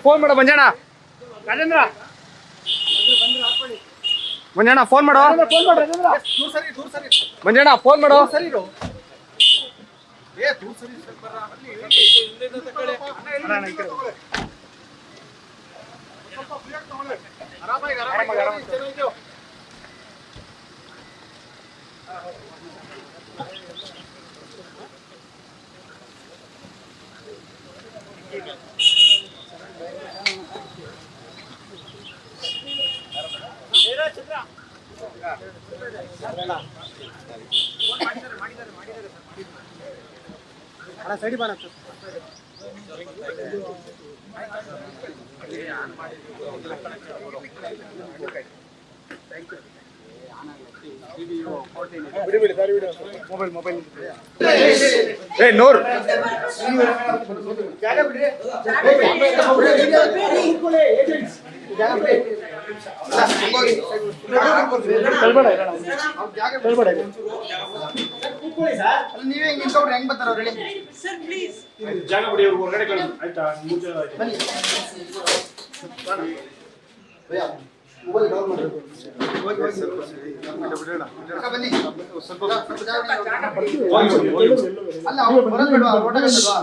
Phone ಮಾಡು Manjanna. Rajendra Manjanna phone ಮಾಡು. Manjanna phone ಮಾಡು. ಸೈಡಿ ಬಾಣ ಮೊಬೈಲ್ ನೂರ್ ನೀವೇ ನಿಂತ್ಕೊಂಡ್ರೆ ಹೆಂಗ್ ಬರ್ತಾರ ಅವ್ರು ಹೇಳಿ ಜಾಗ ಬಿಡಿ ಅವ್ರಿಗೆ ಹೊರಗಡೆ ಕಳಿಸಿ ಆಯ್ತಾ ಮೊಬೈಲ್ ಡೌನ್ ಮಾಡಬೇಕು ಬನ್ನಿ ಅಲ್ಲ ಅವ್ರು ಬರೋದು ಬೇಡವಾ ರೋಡಾಗಲ್ವಾ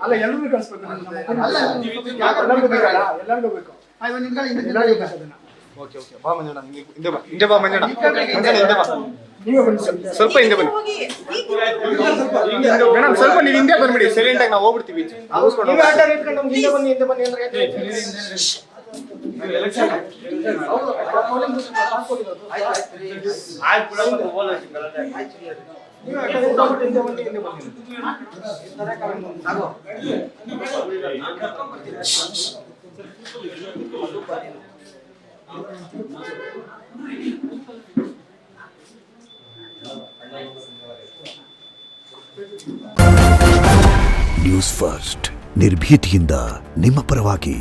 ಅಲ್ಲ ಎಲ್ಲರೂ ಕಳಿಸ್ಬೇಕು ಅಲ್ಲ ಎಲ್ಲರಿಗೂ ಬೇಕು ಇವಾಗ ನಿಂತ್ಕೊಳ್ಳಿ ಓಕೆ ಬಾ ಮಂಜಣ್ಣ. ಹಿಂದೆ ಬಾ ಮಂಜಣ್ಣ. ಹಿಂದೆ ಬಾ. ಸ್ವಲ್ಪ ಹಿಂದೆ ಬನ್ನಿ ಮೇಡಮ್. ಸ್ವಲ್ಪ ನೀವು ಹಿಂದೆ ಬಂದ್ಬಿಡಿ. ಸೈಲೆಂಟ್ ಆಗಿ ನಾವು ಹೋಗ್ಬಿಡ್ತೀವಿ. ನ್ಯೂಸ್ ಫಸ್ಟ್ ನಿರ್ಭೀತಿಯಿಂದ ನಿಮ್ಮ ಪರವಾಗಿ.